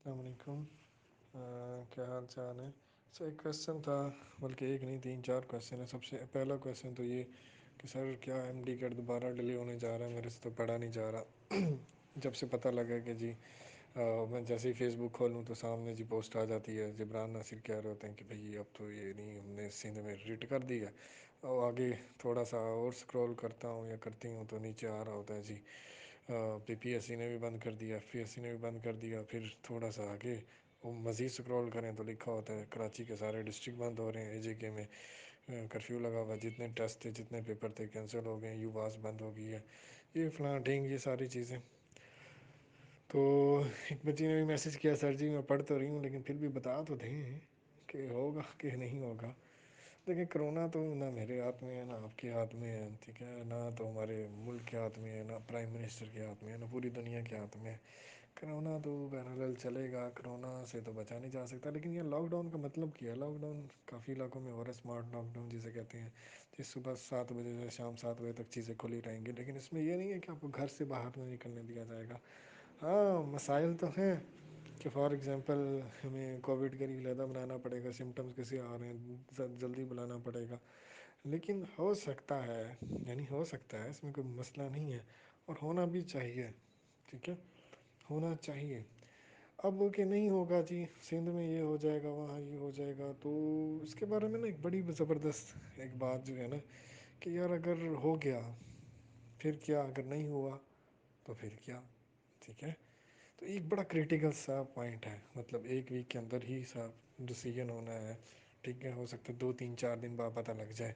السلام علیکم۔ کیا حال چال ہے؟ سر ایک کویشچن تھا، بلکہ ایک نہیں تین چار کویشچن ہے۔ سب سے پہلا کویشچن تو یہ کہ سر کیا ایم ڈی کارڈ دوبارہ ڈیلے ہونے جا رہا ہے؟ میرے سے تو پڑھا نہیں جا رہا۔ جب سے پتہ لگا کہ جی میں جیسے ہی فیس بک کھولوں تو سامنے جی پوسٹ آ جاتی ہے، جبران ناصر کہہ رہے ہوتے ہیں کہ بھئی اب تو یہ نہیں، ہم نے سندھ میں ریٹ کر دیا۔ اور آگے تھوڑا سا اور سکرول کرتا ہوں یا کرتی ہوں تو نیچے آ رہا ہوتا ہے جی پی پی ایس سی نے بھی بند کر دیا، ایف پی ایس سی نے بھی بند کر دیا۔ پھر تھوڑا سا آگے وہ مزید سکرول کریں تو لکھا ہوتا ہے کراچی کے سارے ڈسٹرکٹ بند ہو رہے ہیں، اے جے کے میں کرفیو لگا ہوا ہے، جتنے ٹیسٹ تھے جتنے پیپر تھے کینسل ہو گئے ہیں، یو باس بند ہو گئی ہے، یہ فلاں ڈھینگ یہ ساری چیزیں۔ تو ایک بچی نے بھی میسج کیا، سر جی میں پڑھ تو رہی ہوں لیکن پھر بھی بتا تو دیں کہ ہوگا کہ نہیں ہوگا۔ دیکھیں کرونا تو نہ میرے ہاتھ میں ہے نہ آپ کے ہاتھ میں ہے، ٹھیک ہے، نہ تو ہمارے ملک کے ہاتھ میں ہے، نہ پرائم منسٹر کے ہاتھ میں ہے، نہ پوری دنیا کے ہاتھ میں ہے۔ کرونا تو بہرحال چلے گا، کرونا سے تو بچا نہیں جا سکتا، لیکن یہ لاک ڈاؤن کا مطلب کیا ہے؟ لاک ڈاؤن کافی علاقوں میں ہو رہا ہے، اسمارٹ لاک ڈاؤن جسے کہتے ہیں، کہ صبح 7 بجے سے شام 7 بجے تک چیزیں کھلی رہیں گی، لیکن اس میں یہ نہیں ہے کہ آپ کو گھر سے باہر نہیں نکلنے دیا جائے گا۔ ہاں مسائل تو ہیں کہ فار ایگزامپل ہمیں کووڈ کا علیحدہ بنانا پڑے گا، سمٹمز کیسے آ رہے ہیں جلدی بلانا پڑے گا، لیکن ہو سکتا ہے، یعنی ہو سکتا ہے، اس میں کوئی مسئلہ نہیں ہے، اور ہونا بھی چاہیے، ٹھیک ہے، ہونا چاہیے۔ اب وہ کہ نہیں ہوگا جی سندھ میں یہ ہو جائے گا، وہاں یہ ہو جائے گا، تو اس کے بارے میں نا ایک بڑی زبردست ایک بات جو ہے نا کہ یار اگر ہو گیا پھر کیا، اگر نہیں ہوا تو پھر کیا، ٹھیک ہے۔ تو ایک بڑا کریٹیکل سا پوائنٹ ہے، مطلب ایک ویک کے اندر ہی سا ڈیسیجن ہونا ہے، ٹھیک ہے، ہو سکتا ہے 2 3 4 دن بعد پتہ لگ جائے۔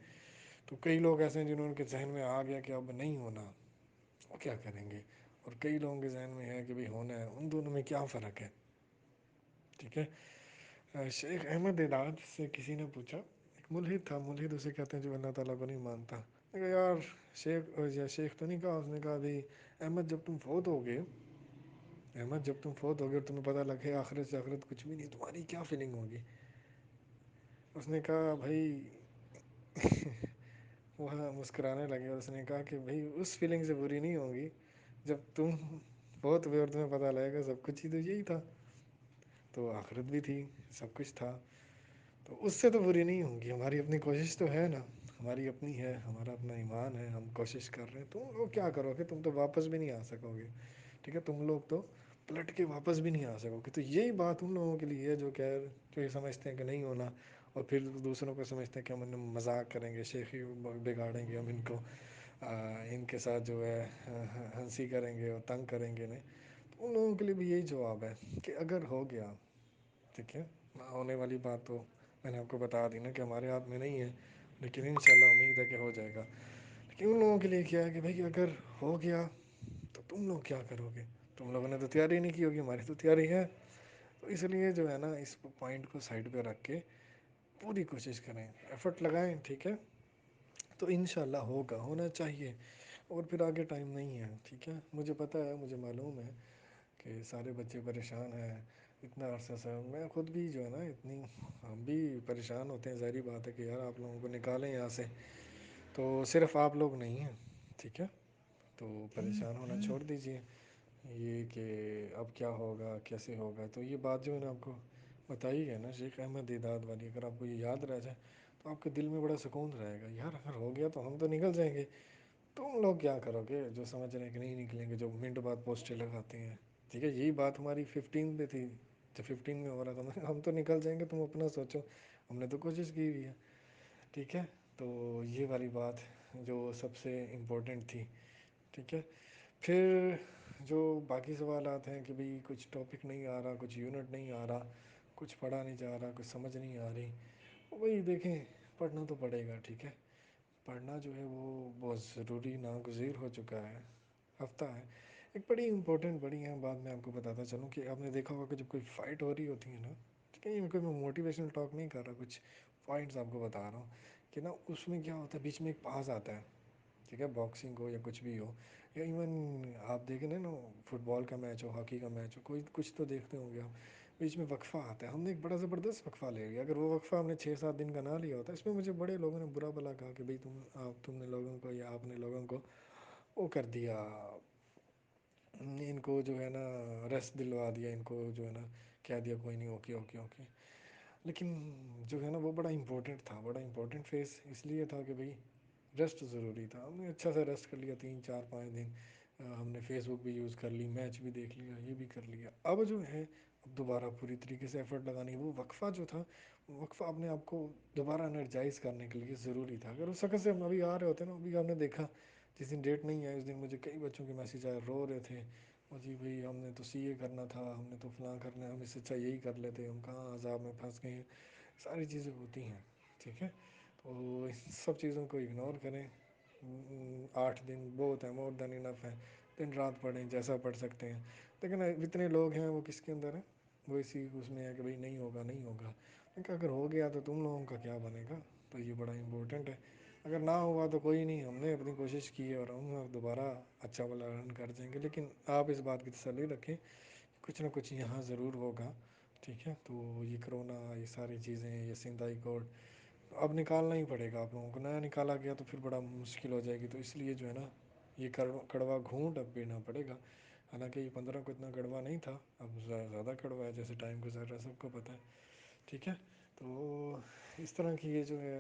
تو کئی لوگ ایسے ہیں جنہوں کے ذہن میں آ گیا کہ اب نہیں ہونا، وہ کیا کریں گے؟ اور کئی لوگوں کے ذہن میں ہے کہ بھئی ہونا ہے، ان دونوں میں کیا فرق ہے؟ ٹھیک ہے۔ شیخ احمد داد سے کسی نے پوچھا، ایک ملحد تھا، ملحد اسے کہتے ہیں جو اللہ تعالیٰ کو نہیں مانتا، میں کہا یار شیخ یا شیخ تو نہیں کہا، اس نے کہا بھئی احمد جب تم فوت ہو گئے، احمد جب تم فوت ہو گئے اور تمہیں پتہ لگے آخرت سے آخرت کچھ بھی نہیں، تمہاری کیا فیلنگ ہوگی؟ اس نے کہا بھائی وہ مسکرانے لگے، اور اس نے کہا کہ بھائی اس فیلنگ سے بری نہیں ہوگی جب تم بہت ہوئے اور تمہیں پتہ لگے گا سب کچھ ہی تو یہی تھا، تو آخرت بھی تھی، سب کچھ تھا، تو اس سے تو بری نہیں ہوگی۔ ہماری اپنی کوشش تو ہے نا، ہماری اپنی ہے، ہمارا اپنا ایمان ہے، ہم کوشش کر رہے ہیں، تم لوگ کیا کرو گے؟ تم تو واپس بھی نہیں آ سکو گے، ٹھیک ہے، تم لوگ تو پلٹ کے واپس بھی نہیں آ سکو گے۔ تو یہی بات ان لوگوں کے لیے ہے جو یہ سمجھتے ہیں کہ نہیں ہونا، اور پھر دوسروں کو سمجھتے ہیں کہ ہم ان مذاق کریں گے، شیخی بگاڑیں گے، ہم ان کو ان کے ساتھ جو ہے ہنسی کریں گے اور تنگ کریں گے نہیں۔ تو ان لوگوں کے لیے بھی یہی جواب ہے کہ اگر ہو گیا، ٹھیک ہے، ہونے والی بات تو میں نے آپ کو بتا دی نا کہ ہمارے ہاتھ میں نہیں ہے، لیکن انشاءاللہ امید ہے کہ ہو جائے گا۔ لیکن ان لوگوں کے لیے کیا ہے کہ بھائی اگر ہو گیا تو تم لوگ کیا کرو گے؟ تم لوگوں نے تو تیاری نہیں کی ہوگی، ہماری تو تیاری ہے۔ تو اس لیے جو ہے نا اس پوائنٹ کو سائڈ پہ رکھ کے پوری کوشش کریں، ایفرٹ لگائیں، ٹھیک ہے، تو انشاءاللہ ہوگا، ہونا چاہیے، اور پھر آگے ٹائم نہیں ہے، ٹھیک ہے۔ مجھے پتہ ہے، مجھے معلوم ہے کہ سارے بچے پریشان ہیں، اتنا عرصہ سے میں خود بھی جو ہے نا اتنی، ہم بھی پریشان ہوتے ہیں، ظاہری بات ہے کہ یار آپ لوگوں کو نکالیں یہاں سے، تو صرف آپ لوگ نہیں ہیں، ٹھیک ہے، تو پریشان ہونا چھوڑ دیجئے۔ یہ کہ اب کیا ہوگا کیسے ہوگا، تو یہ بات جو میں نے آپ کو بتائی ہے نا شیخ احمد دیداد والی، اگر آپ کو یہ یاد رہ جائے تو آپ کے دل میں بڑا سکون رہے گا، یار اگر ہو گیا تو ہم تو نکل جائیں گے، تم لوگ کیا کرو گے جو سمجھ رہے ہیں کہ نہیں نکلیں گے، جو منٹ بعد پوسٹیں لگاتے ہیں، ٹھیک ہے، یہی بات ہماری 15 پہ تھی، جب 15 میں ہو رہا تھا ہم تو نکل جائیں گے، تم اپنا سوچو، ہم نے تو کوشش کی ہوئی ہے، ٹھیک ہے۔ تو یہ والی بات جو سب سے امپورٹنٹ تھی، ٹھیک ہے۔ پھر جو باقی سوالات ہیں کہ بھئی کچھ ٹاپک نہیں آ رہا، کچھ یونٹ نہیں آ رہا، کچھ پڑھا نہیں جا رہا، کچھ سمجھ نہیں آ رہی، وہی دیکھیں پڑھنا تو پڑے گا، ٹھیک ہے، پڑھنا جو ہے وہ بہت ضروری ناگزیر ہو چکا ہے، ہفتہ ہے۔ ایک بڑی امپورٹنٹ بڑی اہم بات میں آپ کو بتاتا چلوں کہ آپ نے دیکھا ہوگا کہ جب کوئی فائٹ ہو رہی ہوتی ہے نا، ٹھیک ہے، کوئی میں موٹیویشنل ٹاک نہیں کر رہا، کچھ پوائنٹس آپ کو بتا رہا ہوں کہ نا اس میں کیا ہوتا ہے، بیچ میں ایک پاز آتا ہے، ٹھیک ہے، باکسنگ ہو یا کچھ بھی ہو، یا ایون آپ دیکھیں نا فٹ بال کا میچ ہو، ہاکی کا میچ ہو، کوئی کچھ تو دیکھتے ہوں گے آپ، بیچ میں وقفہ آتا ہے، ہم نے ایک بڑا زبردست وقفہ لے لیا، اگر وہ وقفہ ہم نے 6 7 دن کا نہ لیا ہوتا، اس میں مجھے بڑے لوگوں نے برا بلا کہا کہ بھئی تم نے لوگوں کو یا آپ نے لوگوں کو وہ کر دیا، ان کو جو ہے نا ریسٹ دلوا دیا، ان کو جو ہے نا کہہ دیا کوئی نہیں، اوکے اوکے اوکے. لیکن جو ہے نا وہ بڑا امپورٹنٹ تھا، بڑا امپورٹنٹ فیز اس لیے تھا کہ بھائی ریسٹ ضروری تھا. ہم نے اچھا سا ریسٹ کر لیا 3 4 5 دن. ہم نے فیس بک بھی یوز کر لی، میچ بھی دیکھ لیا، یہ بھی کر لیا. اب جو ہے اب دوبارہ پوری طریقے سے ایفرٹ لگانی ہے. وہ وقفہ جو تھا، وقفہ اپنے آپ کو دوبارہ انرجائز کرنے کے لیے ضروری تھا. اگر اس وقت سے ہم ابھی آ رہے ہوتے نا، ابھی آپ نے دیکھا جس دن ڈیٹ نہیں ہے اس دن مجھے کئی بچوں کے میسیج آئے، رو رہے تھے، اور جی بھائی ہم نے تو سی اے کرنا تھا، ہم نے تو فلاں کرنا ہے، ہم اس سے اچھا یہی کر لیتے، ہم کہاں عذاب میں پھنس گئے ہیں. ساری چیزیں ہوتی ہیں. ٹھیک ہے، تو ان سب چیزوں کو اگنور کریں. 8 دن بہت ہے، مور دین انف ہے. دن رات پڑھیں جیسا پڑھ سکتے ہیں. لیکن اتنے لوگ ہیں وہ کس کے اندر ہیں، وہ اسی اس میں ہے کہ بھائی نہیں ہوگا نہیں ہوگا. کیونکہ اگر ہو گیا تو تم لوگوں کا کیا بنے گا. تو یہ بڑا امپورٹنٹ ہے. اگر نہ ہوا تو کوئی نہیں، ہم نے اپنی کوشش کی ہے اور ہم دوبارہ اچھا والا رن کر جائیں گے. لیکن آپ اس بات کی تسلی رکھیں کچھ نہ کچھ یہاں ضرور ہوگا. ٹھیک ہے، تو یہ کرونا، یہ ساری چیزیں، یہ سندھ ہائی کورٹ اب نکالنا ہی پڑے گا. آپ لوگوں کو نیا نکالا گیا تو پھر بڑا مشکل ہو جائے گی. تو اس لیے جو ہے نا یہ کڑوا گھونٹ اب پینا پڑے گا. حالانکہ یہ 15 کو اتنا کڑوا نہیں تھا، اب زیادہ کڑوا ہے جیسے ٹائم گزر رہا ہے، سب کو پتہ ہے. ٹھیک ہے، تو اس طرح کی یہ جو ہے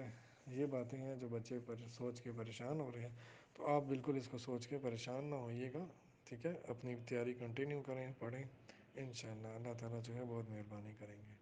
یہ باتیں ہیں جو بچے پر سوچ کے پریشان ہو رہے ہیں. تو آپ بالکل اس کو سوچ کے پریشان نہ ہوئیے گا. ٹھیک ہے، اپنی تیاری کنٹینیو کریں، پڑھیں. انشاءاللہ اللہ تعالیٰ جو ہے بہت مہربانی کریں گے.